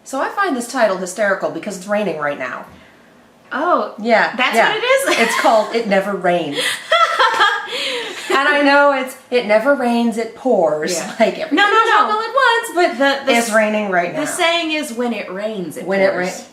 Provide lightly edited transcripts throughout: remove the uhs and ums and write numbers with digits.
So I find this title hysterical because it's raining right now. Oh, yeah, that's what it is? It's called It Never Rains. And I know it never rains, it pours. Yeah. Like everything all at once, but it's raining right now. The saying is when it rains, it when pours. It rains.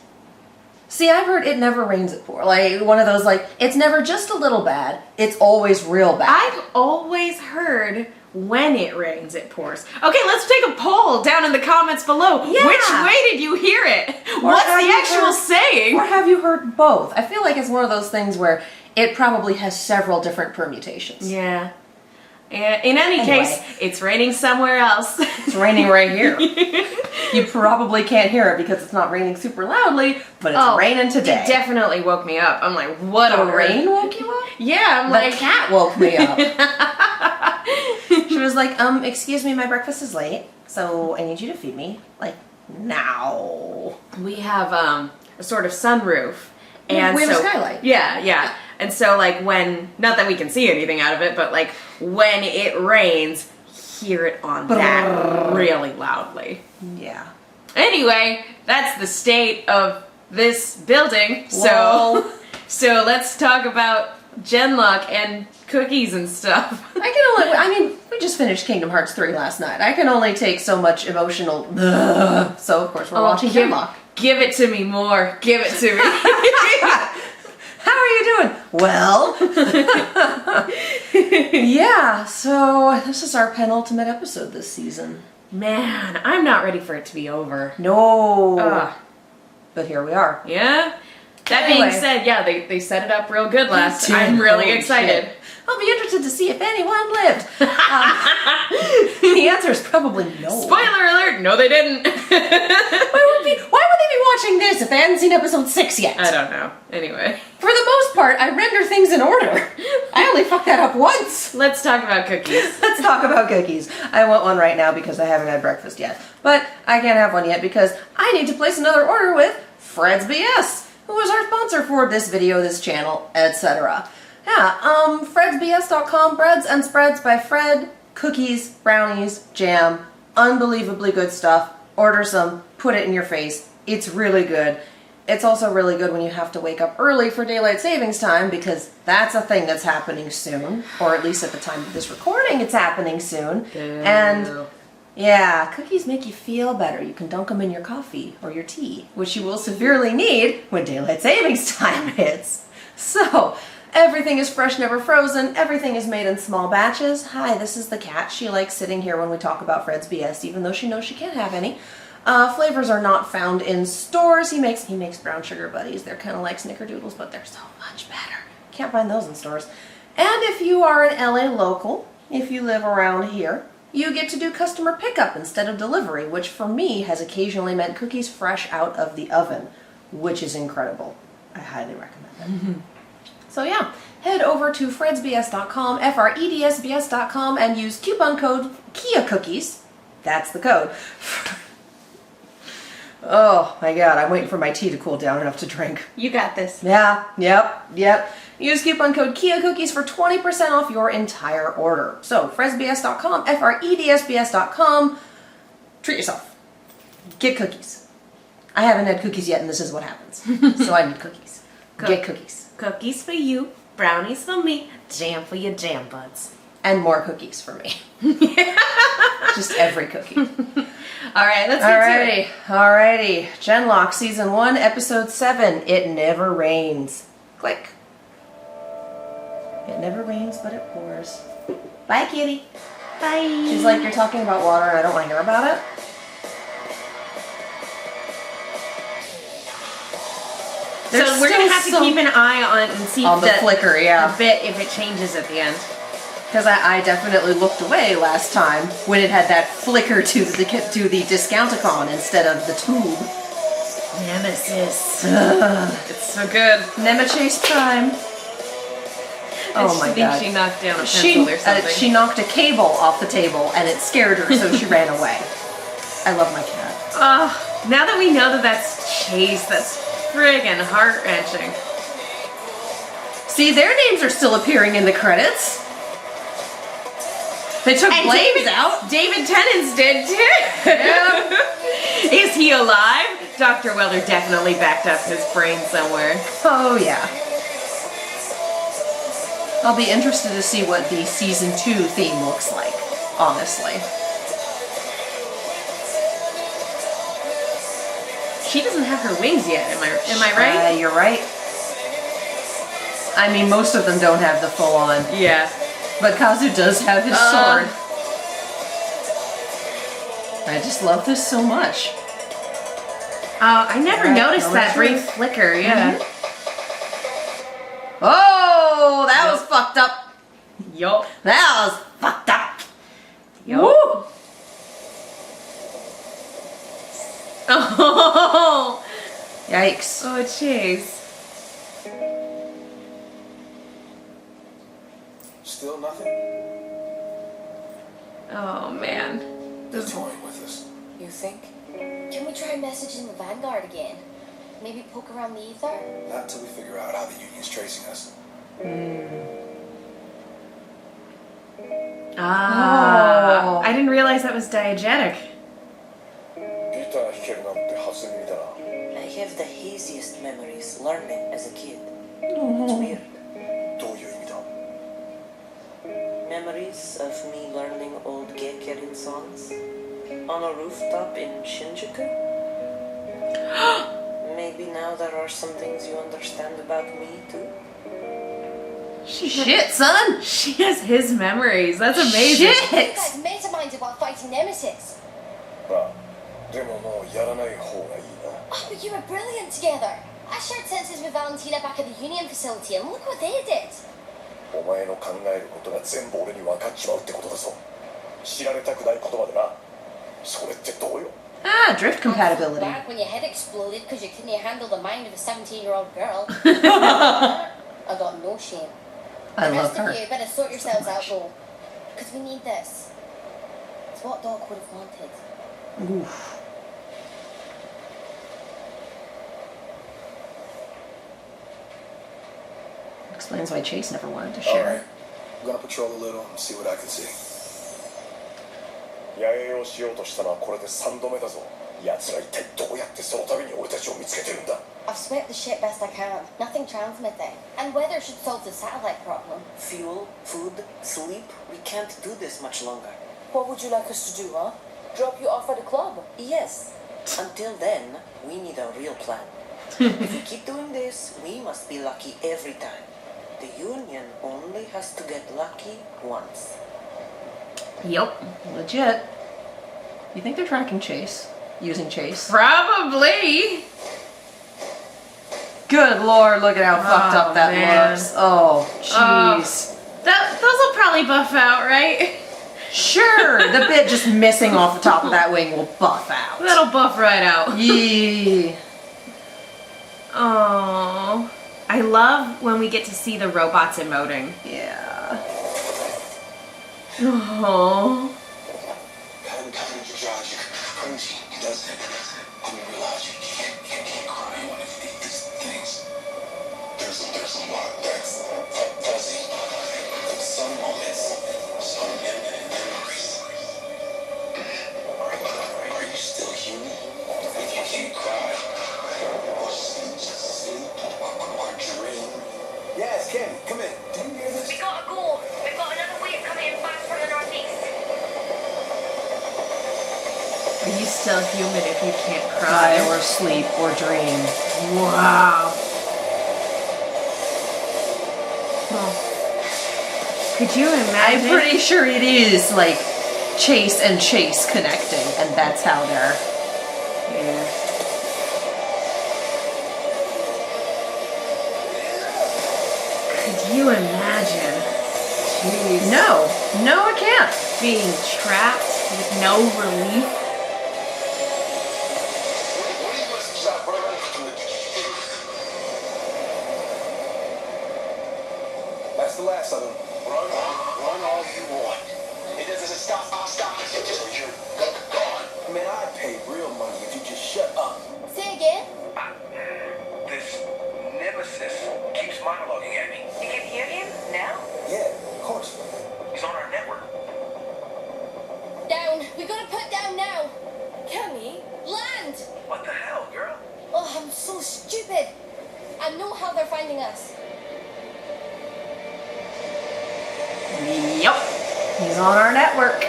See, I've heard it never rains, it pours. Like one of those, like, it's never just a little bad, it's always real bad. I've always heard when it rains, it pours. Okay, let's take a poll down in the comments below. Yeah. Which way did you hear it? What's the actual saying? Or have you heard both? I feel like it's one of those things where it probably has several different permutations. Yeah. In any case, it's raining somewhere else. It's raining right here. You probably can't hear it because it's not raining super loudly, but it's raining today. It definitely woke me up. I'm like, what the rain woke you up? Yeah, I'm the cat woke me up. She was like, excuse me, my breakfast is late, so I need you to feed me, like, now. We have a sort of sunroof. And we have a skylight. Yeah. And so, like, not that we can see anything out of it, but, like, when it rains, hear it on that really loudly. Yeah. Anyway, that's the state of this building. Whoa. So let's talk about Genlock and cookies and stuff. We just finished Kingdom Hearts 3 last night. I can only take so much emotional, so of course we're watching Genlock. Give it to me more. Give it to me. How are you doing? Well. Yeah, so this is our penultimate episode this season. Man, I'm not ready for it to be over. No. But here we are. Yeah? That being said, yeah, they set it up real good last time. I'm really excited. Shit. I'll be interested to see if anyone lived. The answer is probably no. Spoiler alert, no they didn't. Why would they be watching this if they hadn't seen episode 6 yet? I don't know. Anyway. For the most part, I render things in order. I only fucked that up once. Let's talk about cookies. Let's talk about cookies. I want one right now because I haven't had breakfast yet. But I can't have one yet because I need to place another order with Fred's BS, who is our sponsor for this video, this channel, etc. Yeah, fredsbs.com, breads and spreads by Fred, cookies, brownies, jam, unbelievably good stuff. Order some, put it in your face. It's really good. It's also really good when you have to wake up early for daylight savings time because that's a thing that's happening soon, or at least at the time of this recording it's happening soon. And yeah, cookies make you feel better. You can dunk them in your coffee or your tea, which you will severely need when daylight savings time hits. So, everything is fresh, never frozen. Everything is made in small batches. Hi, this is the cat. She likes sitting here when we talk about Fred's BS, even though she knows she can't have any. Flavors are not found in stores. He makes brown sugar buddies. They're kind of like snickerdoodles, but they're so much better. Can't find those in stores. And if you are an LA local, if you live around here, you get to do customer pickup instead of delivery, which for me has occasionally meant cookies fresh out of the oven, which is incredible. I highly recommend it. Mm-hmm. So yeah, head over to fredsbs.com, fredsbs.com, and use coupon code KIACookies. That's the code. Oh my god, I'm waiting for my tea to cool down enough to drink. You got this. Yeah, yep. Use coupon code KIACookies for 20% off your entire order. So, fredsbs.com, fredsbs.com. Treat yourself. Get cookies. I haven't had cookies yet, and this is what happens. So I need cookies. Get cookies. Cookies for you, brownies for me, jam for your jam buds. And more cookies for me. Just every cookie. Alright, let's get to it. Alrighty. Genlock Season 1, Episode 7, It Never Rains. Click. It never rains, but it pours. Bye, kitty. Bye. She's like, you're talking about water and I don't want to hear about it. So we're going to have to keep an eye on and see on the flicker, yeah. A bit if it changes at the end. Because I definitely looked away last time when it had that flicker to the Discounticon instead of the tube. Nemesis. It's so good. Nemesis Prime. Oh my god. She knocked down a pencil or something. She knocked a cable off the table and it scared her, so she ran away. I love my cat. Now that we know that that's Chase, that's friggin' heart-wrenching. See, their names are still appearing in the credits. They took Blaze out. David Tennant's dead too. Yeah. Is he alive? Dr. Weller definitely backed up his brain somewhere. Oh yeah. I'll be interested to see what the season 2 theme looks like, honestly. She doesn't have her wings yet, am I right? You're right. I mean, most of them don't have the full-on. Yeah. But Kazu does have his sword. I just love this so much. I never noticed that brief flicker, yeah. Oh, that was fucked up. Yup. That was fucked up. Yup. Woo! Oh! Yikes. Oh, jeez. Still nothing? Oh, man. They're toying with us. You think? Can we try messaging the Vanguard again? Maybe poke around the ether? Not until we figure out how the Union's tracing us. Ah. I didn't realize that was diegetic. I have the haziest memories learning as a kid. It's weird. Memories of me learning old Gekkerin songs on a rooftop in Shinjuku. Maybe now there are some things you understand about me too. Shit, son! She has his memories. That's amazing. You Shit! guys meta-minded while fighting Nemesis. Oh, but you were brilliant together. I shared senses with Valentina back at the Union facility, and look what they did. Ah, drift compatibility. Back when your head exploded because you couldn't handle the mind of a 17-year-old girl. I got no shame. I The love rest her. of you better sort yourselves out though, because we need this. It's what Doc would have wanted. Oof. Explains why Chase never wanted to share. Alright. I'm gonna patrol a little and see what I can see. 野営をしようとしたのはこれで3度目だぞ。奴ら一体どうやってその度に俺たちを見つけてるんだ。 I've swept the ship best I can. Nothing transmitting. And weather should solve the satellite problem. Fuel, food, sleep. We can't do this much longer. What would you like us to do, huh? Drop you off at a club? Yes. Until then, we need a real plan. If we keep doing this, we must be lucky every time. The Union only has to get lucky once. Yup. Legit. You think they're tracking Chase? Using Chase? Probably. Good lord, look at how fucked up that man. looks. Oh, jeez. Those will probably buff out, right? Sure, the bit just missing off the top of that wing will buff out. That'll buff right out. Yee. Oh, I love when we get to see the robots emoting. Yeah. Oh. There's a lot that's fuzzy. Some moments, some vivid memories. Are you still human? If you can't cry, or just sleep, or dream. Yes, Ken, come in. Do you hear this? We gotta go. We've got another wave coming in fast from the northeast. Are you still human if you can't Cry cry? or sleep or dream. Wow. Could you I'm imagine? pretty sure it is like Chase and Chase connecting, and that's how they're. Yeah. Could you imagine? Jeez. No, I can't. Being trapped with no relief. That's the last of them. Run all you want. It doesn't stop. Just you're gone. Man, I'd pay real money if you just shut up. Say again? This Nemesis keeps monologuing at me. You can hear him now? Yeah, of course. He's on our network. Down. We gotta put down now. Can we? Land! What the hell, girl? I know how they're finding us. Yep. He's on our network.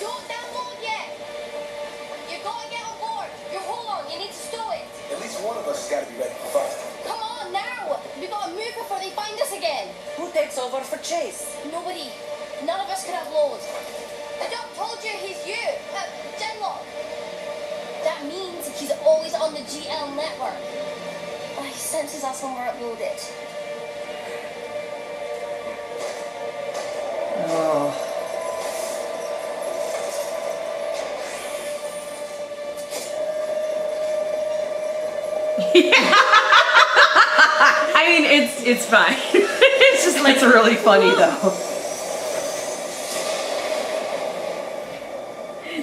Don't download yet. You gotta get on board. Your hold on, you need to stow it. At least one of us has got to be ready for fight. Come on now. We gotta move before they find us again. Who takes over for Chase? Nobody. None of us can upload. The doc told you he's you. Genlock. That means he's always on the GL network. He senses us when we're uploaded. Oh. I mean, it's fine. It's just like It's really funny though.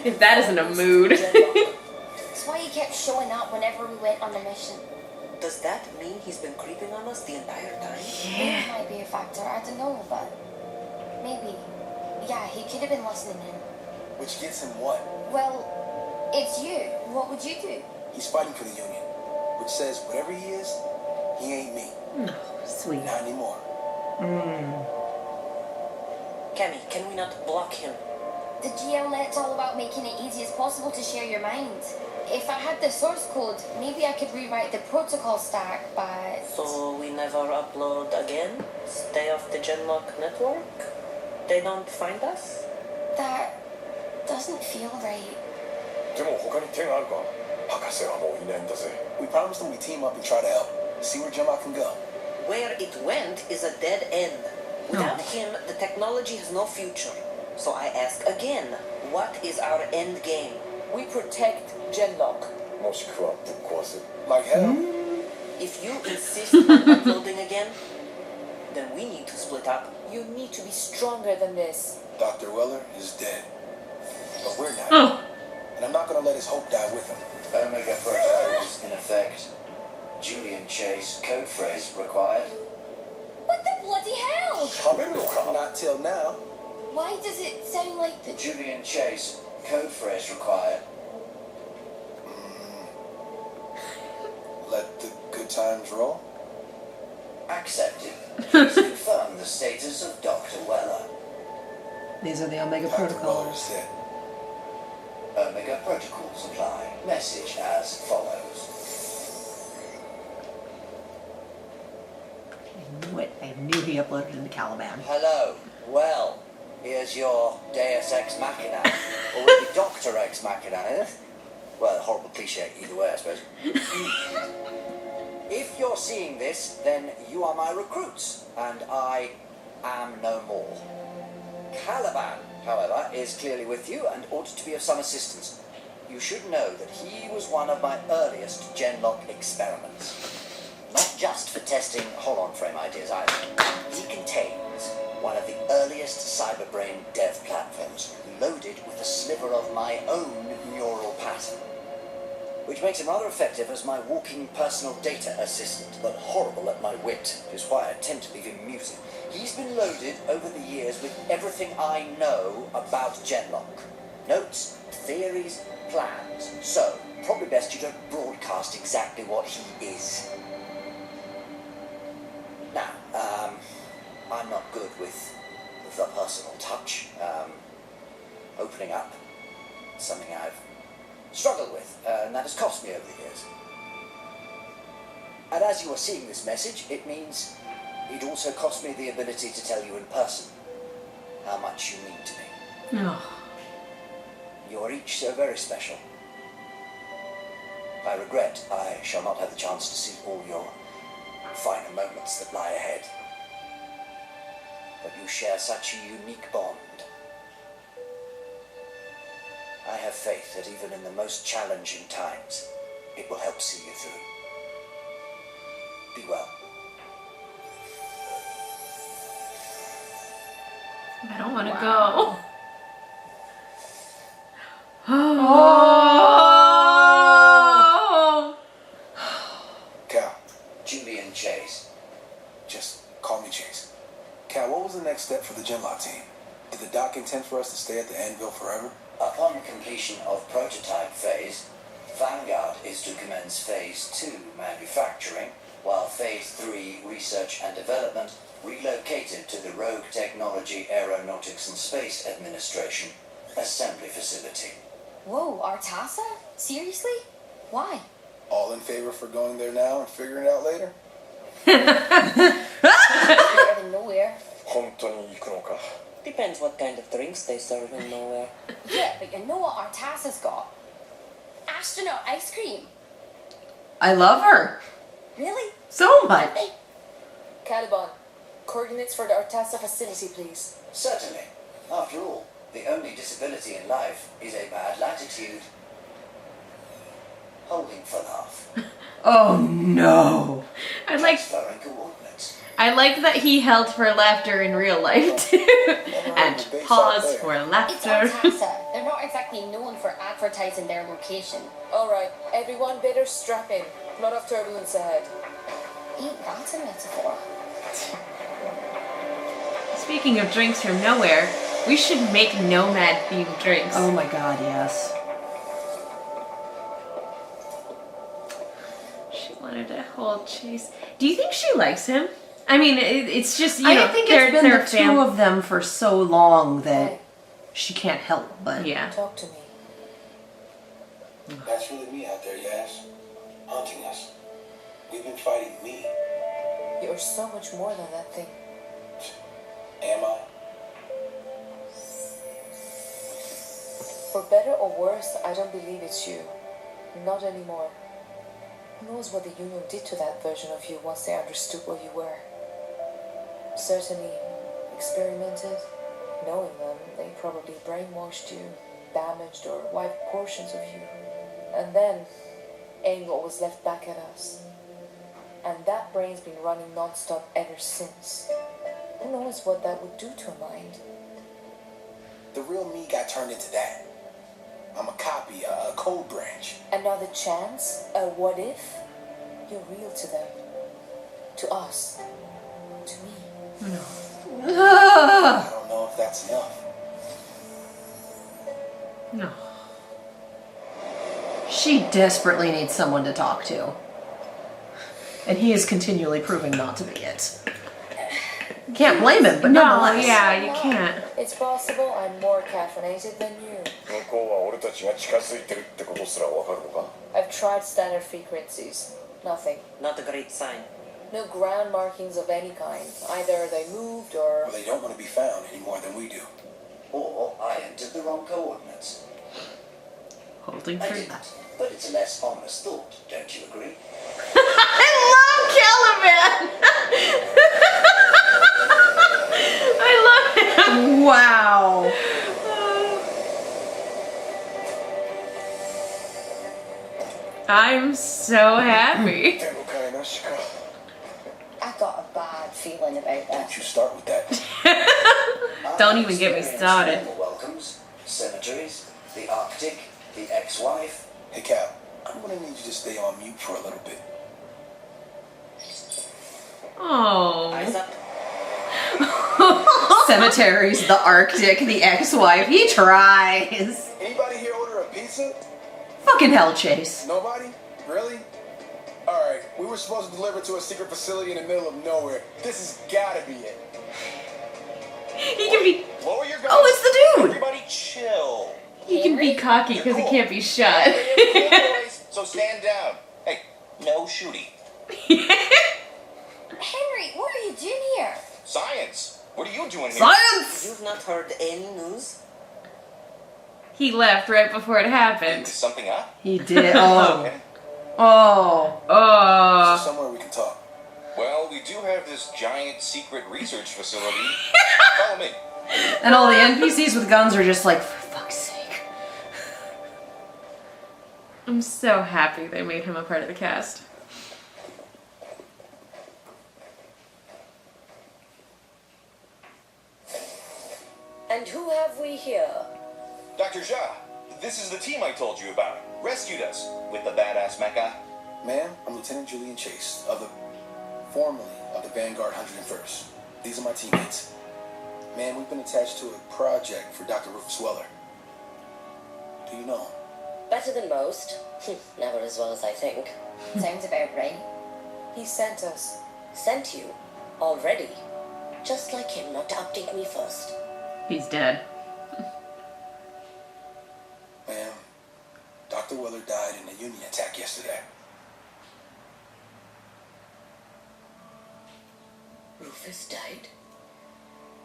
if that isn't a mood. That's why he kept showing up whenever we went on a mission. Does that mean he's been creeping on us the entire time? Maybe might be a factor, I don't know, but maybe. Yeah, he could have been listening in. Which gets him what? Well, it's you. What would you do? He's fighting for the Union. Which says whatever he is, he ain't me. Sweet. Not anymore. Cammy, can we not block him? The GL net's all about making it easy as possible to share your mind. If I had the source code, maybe I could rewrite the protocol stack, but... So we never upload again? Stay off the Genlock network? They don't find us? That doesn't feel right. でも他に手があるか博士はもういないんだぜ We promised him we team up and try to help. See where Genlock can go. Where it went is a dead end. Without him, the technology has no future. So I ask again, what is our end game? We protect Genlock. もしくはぶっ壊す Like hell? If you insist on uploading again, then we need to split up. You need to be stronger than this. Dr. Weller is dead. But we're not. Oh. And I'm not gonna let his hope die with him. Omega protocols in effect. Julian Chase code phrase required. What the bloody hell? 喋るのか Not till now. Why does it sound like the... Julian Chase code phrase required. Let the good times roll. Accepted. Please confirm the status of Dr. Weller. These are the Omega Dr. Weller protocols. is dead. Omega protocols apply. Message as follows. I knew it. I knew he uploaded into Caliban. Hello. Well, here's your Deus Ex Machina. Or would it be Dr. Ex Machina, eh? Well, a horrible cliche either way, I suppose. If you're seeing this, then you are my recruits, and I am no more. Caliban, however, is clearly with you and ought to be of some assistance. You should know that he was one of my earliest Genlock experiments. Not just for testing Holon frame ideas either. He contains one of the earliest cyberbrain dev platforms, loaded with a sliver of my own neural pattern. Which makes him rather effective as my walking personal data assistant, but horrible at my wit, which is why I tend to leave him muted. He's been loaded over the years with everything I know about Genlock. Notes, theories, plans. So, probably best you don't broadcast exactly what he is. Now, I'm not good with the personal touch. Opening up, something I've struggled with, and that has cost me over the years. And as you are seeing this message, it means it also cost me the ability to tell you in person how much you mean to me. Oh. You are each so very special. I regret I shall not have the chance to see all your finer moments that lie ahead. But you share such a unique bond. I have faith that even in the most challenging times, it will help see you through. Be well. I don't want to go. Oh. Cal, Julian Chase. just call me Chase. Cal, what was the next step for the Genlock team? Did the doc intend for us us to stay at the anvil forever? Upon completion of prototype phase, Vanguard is to commence phase 2 manufacturing, while phase 3 research and development relocated to the Rogue Technology Aeronautics and Space Administration assembly facility. Whoa, Artasa? Seriously? Why? All in favor for going there now and figuring it out later? Out of nowhere. 本当に行くのか? Depends what kind of drinks they serve in nowhere. Yeah, but you know what Artasa's got? Astronaut ice cream. I love her Really? so much. Caliban, coordinates for the Artasa facility, please. Certainly. After all, the only disability in life is a bad latitude. Holding for laugh. Oh no. Transferring coordinates. I like that he held for laughter in real life too. And pause for It's laughter. Artasa. They're not exactly known for advertising their location. Alright, everyone better strap in. A lot of turbulence ahead. Ain't that a metaphor? Speaking of drinks from nowhere, we should make nomad themed drinks. Oh my god, yes. She wanted to hold Chase. Do you think she likes him? I mean, it's just, you I know, think they're, it's been they're the two of them for so long that she can't help but. Yeah. Talk to me. That's really me out there, Yas. Haunting us. We've been fighting me. You're so much more than that thing. Am I? For better or worse, I don't believe it's you. Not anymore. Who knows what the Union did to that version of you once they understood what you were? Certainly experimented. Knowing them, they probably brainwashed you, damaged or wiped portions of you. And then aimed what was left back at us. And that brain's been running non-stop ever since. Who knows what that would do to a mind? The real me got turned into that. I'm a copy, a code branch. Another chance? A what if? You're real to them. To us. To me. I don't know if that's enough. No. She desperately needs someone to talk to. And he is continually proving not to be it. Can't blame him, but No, nonetheless. yeah, you can't. It's possible I'm more caffeinated than you. 向こうは俺たちが近づいてるってことすらわかるのか? I've tried standard frequencies. Nothing. Not a great sign. No ground markings of any kind. Either they moved or... Well, they don't want to be found any more than we do. Or I entered the wrong coordinates. Holding I for didn't, but it's a less ominous thought, don't you agree? I love Caliban! I love him! Wow. I'm so happy. 手の替えなしか. I got a bad feeling about Don't this. you start with that. Don't even get me Experienced started. formal welcomes, cemeteries, the Arctic, the ex-wife. Hey, Cal, I'm gonna need you to stay on mute for a little bit. Eyes Oh. up. Cemeteries, the Arctic, the ex-wife. He tries. Anybody here order a pizza? Fucking hell, Chase. Nobody? Really? Alright, we were supposed to deliver to a secret facility in the middle of nowhere. This has gotta be it. He can be Lower your guns. Oh, it's the dude. Everybody chill. he can be cocky because he can't be shot. So stand down. Hey, no shooting. Henry, what are you doing here? Science. What are you doing here? Science! You've not heard any news? He left right before it happened. Is something up? He did. Oh. Okay. Oh. Oh. Somewhere we can talk. Well, we do have this giant secret research facility. Follow me. And all the NPCs with guns are just like, for fuck's sake. I'm so happy they made him a part of the cast. And who have we here? Dr. Shah, this is the team I told you about. Rescued us with the badass Mecha. Ma'am, I'm Lieutenant Julian Chase, formerly of the Vanguard 101st. These are my teammates. Man, we've been attached to a project for Dr. Rufus Weller. Do you know him? Better than most. Never as well as I think. Sounds about right. He sent us. Sent you? Already? Just like him not to update me first. He's dead. Ma'am, Dr. Weller died in a Union attack yesterday. Rufus died?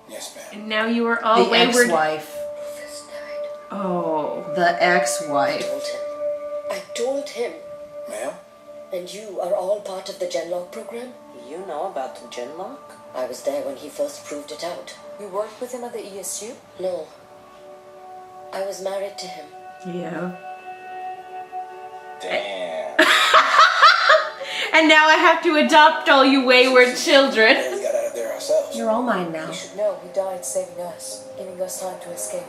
Yes, ma'am. And now you are all The wayward. ex-wife. Rufus died. Oh. The I ex-wife. told him. I told him. Ma'am? And you are all part of the Genlock program? You know about the Genlock? I was there when he first proved it out. You worked with him at the ESU? No. I was married to him. Yeah. Damn. And now I have to adopt all you wayward children. We got out of there ourselves. You're all mine now. You should know he died saving us, giving us time to escape.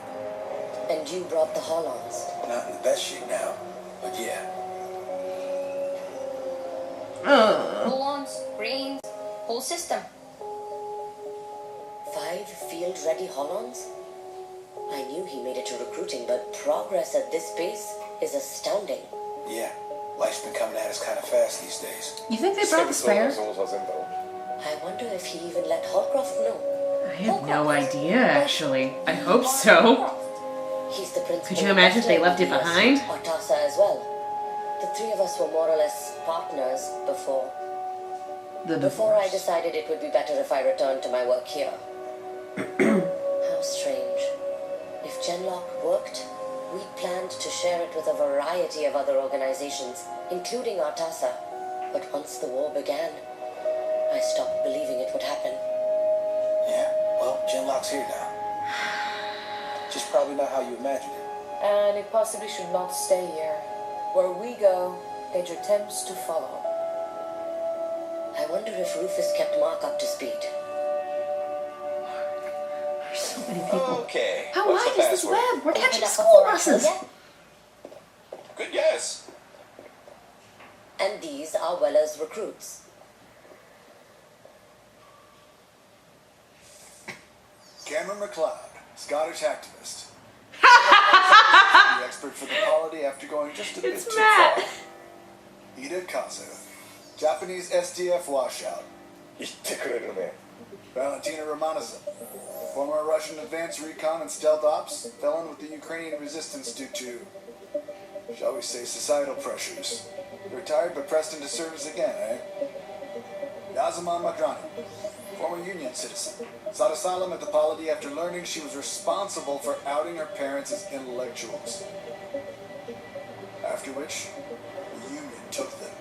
And you brought the Holons. Not in the best shape now, but yeah. Roll-ons, brains, whole system. 5 field-ready Holons? I knew he made it to recruiting, but progress at this pace is astounding. Yeah. Life's been coming at us kind of fast these days. You think they brought the spare? I wonder if he even let Holcroft know. I have no idea, actually. I hope so. He's the principal. Could you imagine if they left it investor behind? in Artasa as well. The 3 of us were more or less partners before. Before I decided it would be better if I returned to my work here. How strange. If Genlock worked, we planned to share it with a variety of other organizations, including Artasa. But once the war began, I stopped believing it would happen. Yeah, well, Genlock's here now. Just probably not how you imagined it. And it possibly should not stay here. Where we go, Major attempts to follow. I wonder if Rufus kept Mark up to speed. There's so many people. Okay. How what's wide the is this password? web? We're Open catching up school before I kill buses. ya. Good guess. And these are Weller's recruits. Cameron McLeod, Scottish activist. The expert for the polity after going just a bit It's too Matt. far. Ida Kazu, Japanese SDF washout. 言ってくれるね。 Valentina Romanova, former Russian advanced recon and stealth ops, fell in with the Ukrainian resistance due to, shall we say, societal pressures. Retired but pressed into service again, eh? Yazama Madrani, former Union citizen, sought asylum at the polity after learning she was responsible for outing her parents as intellectuals. After which, the Union took them.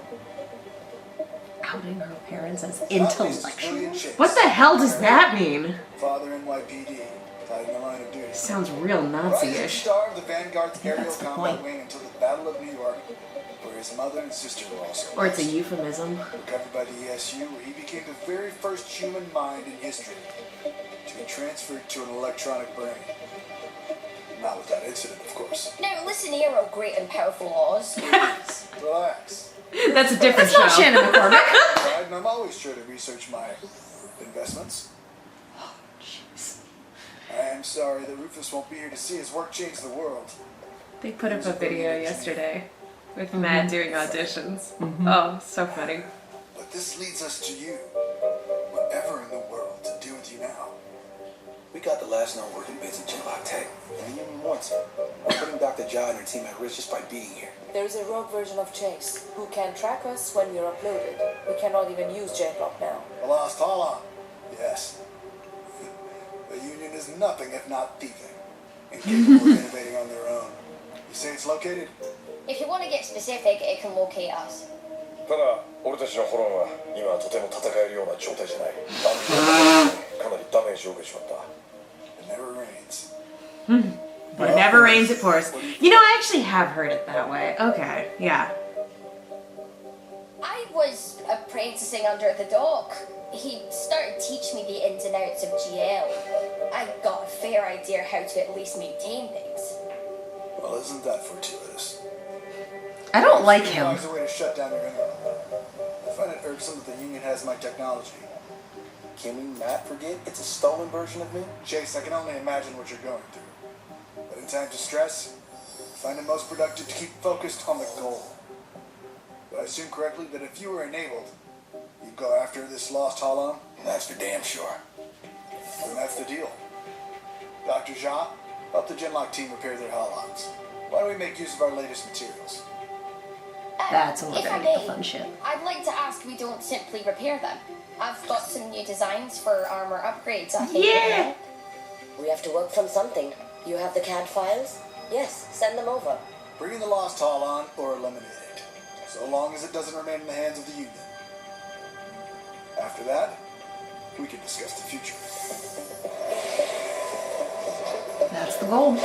Outing her parents as Not least Julian intellectuals. Chase, What the hell does that mean? father NYPD, tied in the line of duty. Sounds real Rising Nazi-ish. star of the Vanguard's aerial that's the combat point. wing until the Battle of New York, where his mother and sister were also Or it's a lost. euphemism. Recovered by the ESU, where he became the very first human mind in history to be transferred to an electronic brain. Not without incident, of course. Now listen here, oh great and powerful laws. Please, relax. That's a different That's not show. Shannon McCormick. Right, and I'm always sure to research my investments. Jeez. I am sorry that Rufus won't be here to see his work change the world. They put up a video yesterday with Matt doing auditions. Oh, so funny. But this leads us to you. Whatever in the world to do with you now? We got the last known working bits in Genlock Tech, and the Union wants it. I'm putting Dr. Jha and her team at risk just by being here. There is a rogue version of Chase who can track us when we're uploaded. We cannot even use Genlock now. The lost Holland. Yes. The Union is nothing if not thieving. Incapable of innovating on their own. You say it's located? If you want to get specific, it can locate us. ただ、俺たちのホロンは今はとても戦えるような状態じゃない。かなりダメージを受けちまった。 It never rains. But it never rains, it pours. You know, I actually have heard it that way. Okay, yeah. I was apprenticing under the doc. He started teaching me the ins and outs of GL. I got a fair idea how to at least maintain things. Well, isn't that fortuitous? I don't like him. Finds a way to shut down your internet. I find it irksome that the Union has my technology. Can we not forget it's a stolen version of me? Chase, I can only imagine what you're going through. But in times of stress, I find it most productive to keep focused on the goal. Do I assume correctly that if you were enabled, you'd go after this lost Holon? That's for damn sure. And that's the deal. Dr. Shah, help the Genlock team repair their Holons. Why don't we make use of our latest materials? That's when we're if I gonna get the may, fun shit. I'd like to ask we don't simply repair them. I've got some new designs for armor upgrades, I think. Yeah. We have to work from something. You have the CAD files? Yes, send them over. Bring in the lost Holon or eliminate it, so long as it doesn't remain in the hands of the Union. After that, we can discuss the future. That's the goal.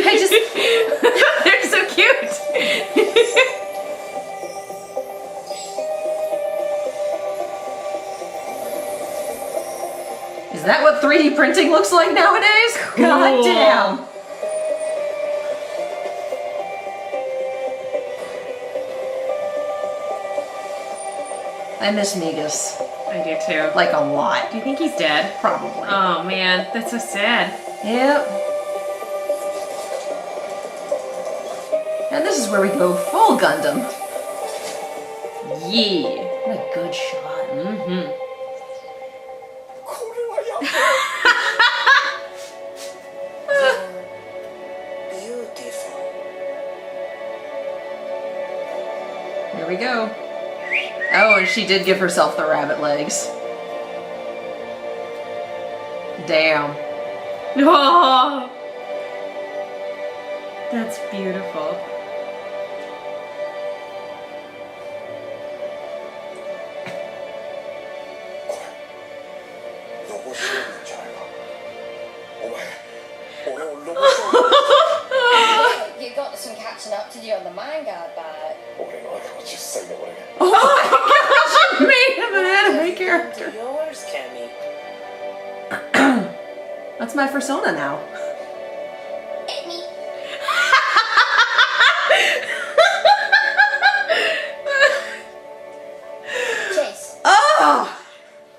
I just... They're so cute. Is that what 3D printing looks like nowadays? God Cool. damn. I miss Migas. I do too. Like a lot. Do you think he's dead? Probably. Oh man, that's so sad. Yep. And this is where we go full Gundam. Yeah. What a good shot. Mm-hmm. Beautiful. Here we go. Oh, and she did give herself the rabbit legs. Damn. Oh, that's beautiful. You've got some catching up to do on the Vanguard, but Just say that again. Oh my gosh, you made him an anime character. Yours, Cammy. That's my persona now. hit me. Chase, Oh!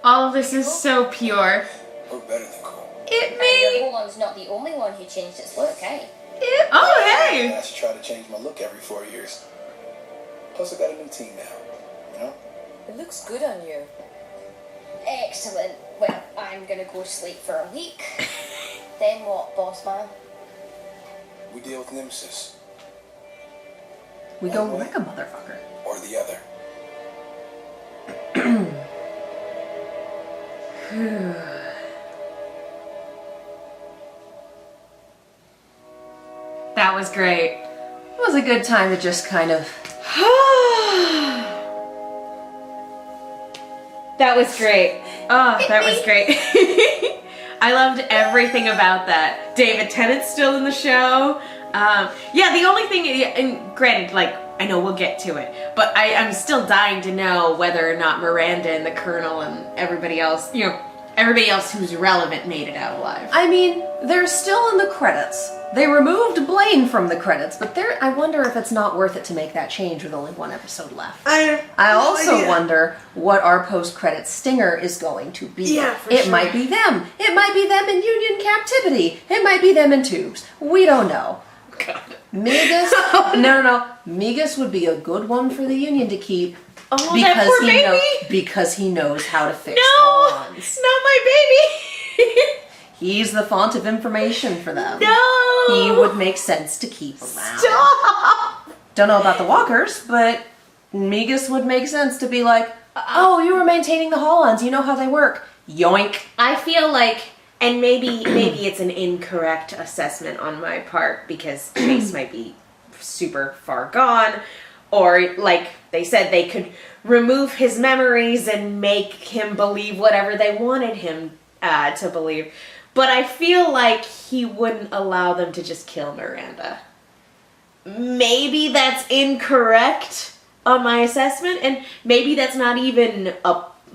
All of this is so pure. We're better than cool. It your me! Holon's not the only one who changed its look, eh? It Oh hey! I should try to change my look every 4 years. Plus, I got a new team now. You know? It looks good on you. Excellent. Well, I'm gonna go sleep for a week. Then what, boss man? We deal with Nemesis. We go wreck a motherfucker. Or the other. That was great. It was a good time to just kind of... That was great. Oh, that was great. I loved everything about that. David Tennant's still in the show. Yeah, the only thing, and granted, like, I know we'll get to it, but I'm still dying to know whether or not Miranda and the Colonel and everybody else, you know, everybody else who's relevant made it out alive. I mean, they're still in the credits. They removed Blaine from the credits, but I wonder if it's not worth it to make that change with only one episode left. I also wonder what our post-credit stinger is going to be. Yeah, for it sure. might be them. It might be them in Union captivity. It might be them in tubes. We don't know. God. Migas, no. Migas would be a good one for the Union to keep. Oh, that poor baby. Because he knows how to fix No, Holons. not my baby. He's the font of information for them. No. He would make sense to keep around. Stop. Don't know about the walkers, but Migas would make sense to be like, oh, you were maintaining the Holons, you know how they work. Yoink. I feel like, and maybe it's an incorrect assessment on my part because Chase might be super far gone, or like they said, they could remove his memories and make him believe whatever they wanted him to believe. But I feel like he wouldn't allow them to just kill Miranda. Maybe that's incorrect on my assessment, and maybe that's not even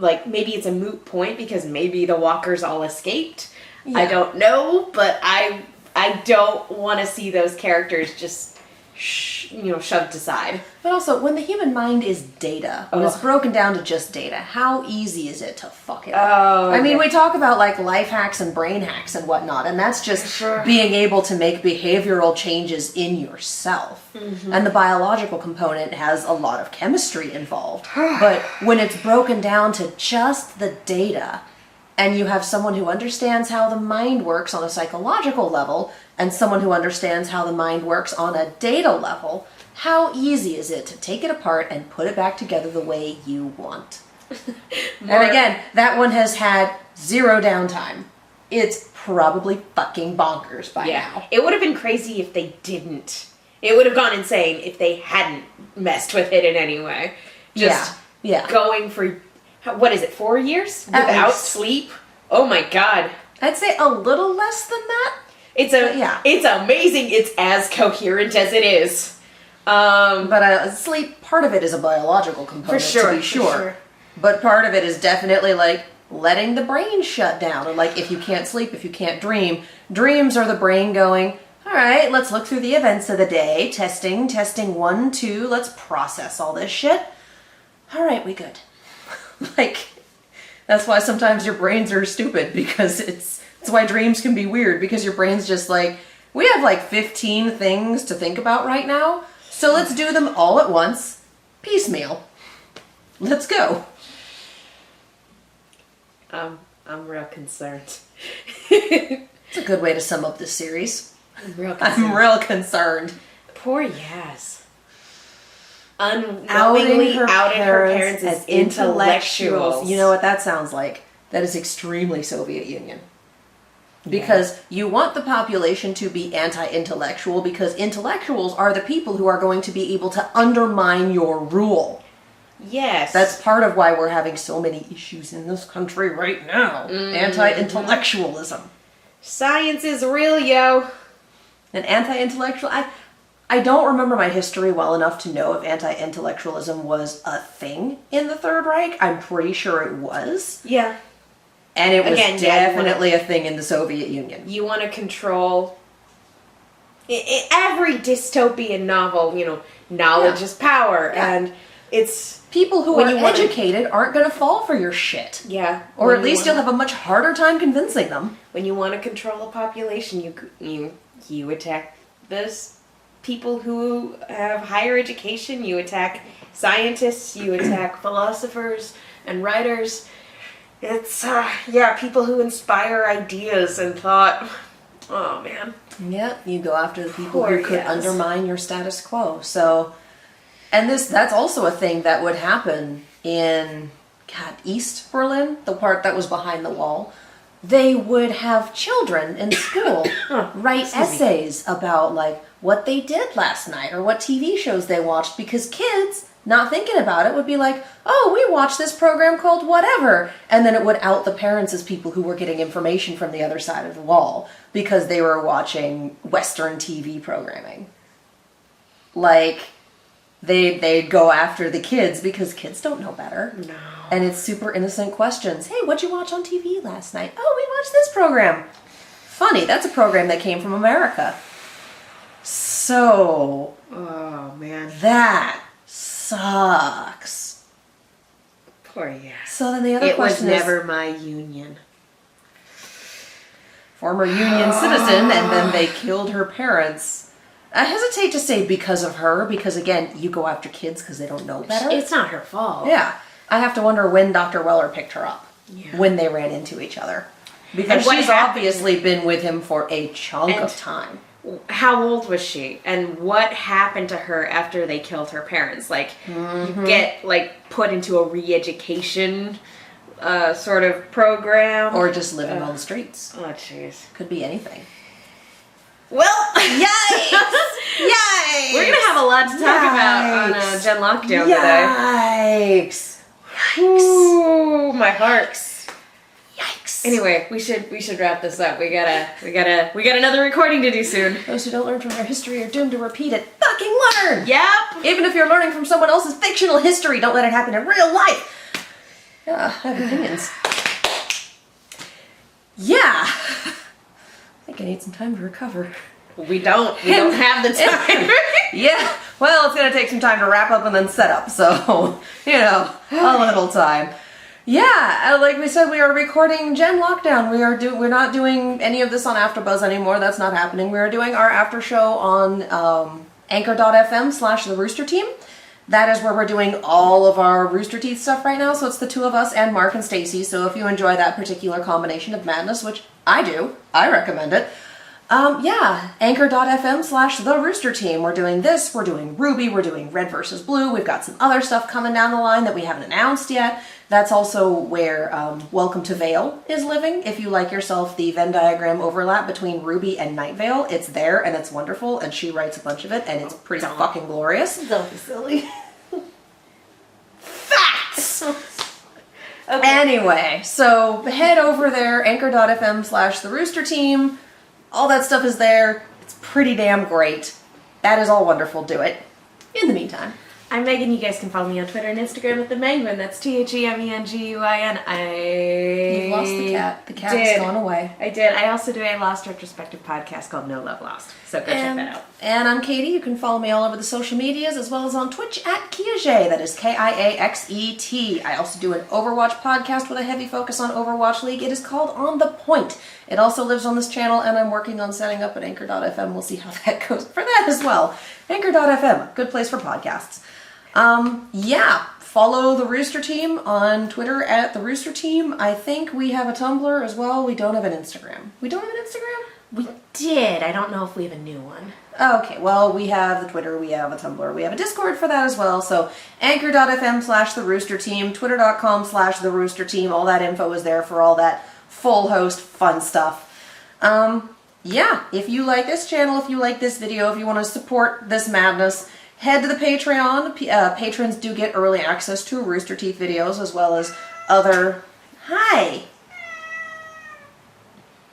maybe it's a moot point because maybe the walkers all escaped. Yeah. I don't know, but I don't want to see those characters just shoved aside. But also, when the human mind is data, when it's broken down to just data, how easy is it to fuck it up? I mean, we talk about like life hacks and brain hacks and whatnot, and that's just being able to make behavioral changes in yourself. And the biological component has a lot of chemistry involved. But when it's broken down to just the data, and you have someone who understands how the mind works on a psychological level, and someone who understands how the mind works on a data level, how easy is it to take it apart and put it back together the way you want? And again, that one has had 0 downtime. It's probably fucking bonkers by now. It would have been crazy if they didn't. It would have gone insane if they hadn't messed with it in any way. Just going for, what is it, 4 years? Without sleep? Oh my god. I'd say a little less than that. It's amazing. It's as coherent as it is. But sleep, part of it is a biological component, to be sure. But part of it is definitely like letting the brain shut down. And like, if you can't sleep, if you can't dream, dreams are the brain going, all right, let's look through the events of the day. Testing, 1, 2, let's process all this shit. All right, we good. Like, that's why sometimes your brains are stupid, because it's why dreams can be weird, because your brain's just like, we have like 15 things to think about right now, so let's do them all at once, piecemeal. Let's go. I'm real concerned. It's a good way to sum up this series. I'm real concerned. Poor Yaz. Unknowingly outed her parents as intellectuals. You know what that sounds like? That is extremely Soviet Union. Because you want the population to be anti-intellectual, because intellectuals are the people who are going to be able to undermine your rule. Yes. That's part of why we're having so many issues in this country right now. Anti-intellectualism. Science is real, yo. And anti-intellectual... I don't remember my history well enough to know if anti-intellectualism was a thing in the Third Reich. I'm pretty sure it was. Yeah. And it was definitely a thing in the Soviet Union. You want to control... every dystopian novel, knowledge is power. Yeah. And it's... People who are educated aren't going to fall for your shit. Yeah. Or at least you'll have a much harder time convincing them. When you want to control a population, you attack those people who have higher education, you attack scientists, you attack philosophers and writers. It's, people who inspire ideas and thought. Oh, man. Yeah, you go after the people who could undermine your status quo. So, and that's also a thing that would happen in, East Berlin, the part that was behind the wall. They would have children in school write essays about, like, what they did last night or what TV shows they watched, because kids, not thinking about it, would be like, oh, we watched this program called whatever. And then it would out the parents as people who were getting information from the other side of the wall because they were watching Western TV programming. Like, they'd go after the kids because kids don't know better. No. And it's super innocent questions. Hey, what'd you watch on TV last night? Oh, we watched this program. Funny, that's a program that came from America. So... Oh, man. That sucks. Poor Yaz. So then the other question is... It was never my union. Former union citizen, and then they killed her parents. I hesitate to say because of her, because again, you go after kids because they don't know better. It's not her fault. Yeah. I have to wonder when Dr. Weller picked her up. Yeah. When they ran into each other. Because she's obviously been with him for a chunk of time. How old was she? And what happened to her after they killed her parents? Like, you get, like, put into a re-education sort of program. Or just living on the streets. Oh, jeez. Could be anything. Well, yikes! Yikes! We're gonna have a lot to talk about on Gen Lockdown today. Yikes! Ooh, my hearts. Yikes! Anyway, we should wrap this up. We got another recording to do soon. Those who don't learn from their history are doomed to repeat it. Fucking learn! Yep. Even if you're learning from someone else's fictional history, don't let it happen in real life. Yeah, I have opinions. Yeah. I think I need some time to recover. We don't have the time. Yeah, well, it's going to take some time to wrap up and then set up, so, a little time. Yeah, like we said, we are recording Gen Lockdown. We're not doing any of this on AfterBuzz anymore. That's not happening. We are doing our after show on anchor.fm/the Rooster Team. That is where we're doing all of our Rooster Teeth stuff right now, so it's the two of us and Mark and Stacy, so if you enjoy that particular combination of madness, which I do, I recommend it. Anchor.fm/the Rooster Team. We're doing this, we're doing Ruby, we're doing Red versus Blue, we've got some other stuff coming down the line that we haven't announced yet. That's also where Welcome to Vale is living. If you like yourself the Venn diagram overlap between Ruby and Night Vale, it's there and it's wonderful, and she writes a bunch of it, and it's pretty fucking glorious. Don't be silly. Facts! Okay. Anyway, so head over there, anchor.fm/the Rooster Team. All that stuff is there. It's pretty damn great. That is all wonderful. Do it. In the meantime. I'm Megan. You guys can follow me on Twitter and Instagram at themenguin. That's TheMenguin. You've lost the cat. The cat has gone away. I did. I also do a Lost retrospective podcast called No Love Lost. So go check that out. And I'm Katie. You can follow me all over the social medias as well as on Twitch at Kiaxet. That is Kiaxet. I also do an Overwatch podcast with a heavy focus on Overwatch League. It is called On The Point. It also lives on this channel, and I'm working on setting up at Anchor.fm. We'll see how that goes for that as well. Anchor.fm, good place for podcasts. Follow the Rooster Team on Twitter at the Rooster Team. I think we have a Tumblr as well. We don't have an Instagram. We don't have an Instagram? We did. I don't know if we have a new one. Okay, well, we have the Twitter, we have a Tumblr, we have a Discord for that as well. So anchor.fm/the Rooster Team, twitter.com/the Rooster Team. All that info is there for all that full host fun stuff. If you like this channel, if you like this video, if you want to support this madness, head to the Patreon. Patrons do get early access to Rooster Teeth videos as well as other... Hi!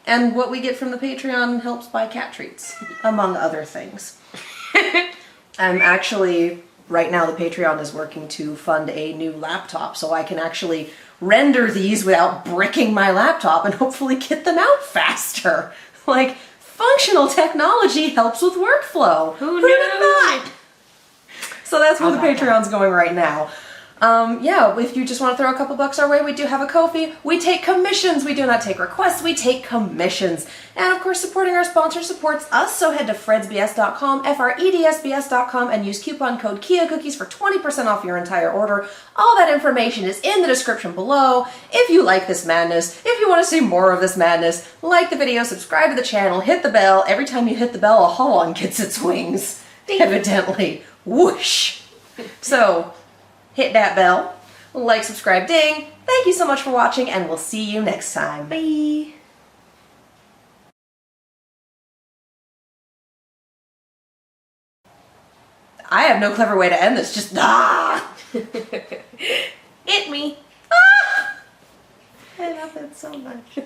And what we get from the Patreon helps buy cat treats, among other things. I'm actually, right now the Patreon is working to fund a new laptop so I can actually render these without bricking my laptop and hopefully get them out faster. Like, functional technology helps with workflow. Who knew? So that's where the Patreon's going right now. If you just want to throw a couple bucks our way, we do have a Ko-fi. We take commissions. We do not take requests. We take commissions. And of course, supporting our sponsor supports us. So head to fredsbs.com, fredsbs.com, and use coupon code KIACookies for 20% off your entire order. All that information is in the description below. If you like this madness, if you want to see more of this madness, like the video, subscribe to the channel, hit the bell. Every time you hit the bell, a Holon gets its wings. Evidently. Whoosh. So... hit that bell, like, subscribe, ding. Thank you so much for watching, and we'll see you next time. Bye. I have no clever way to end this, just Hit me. I love it so much.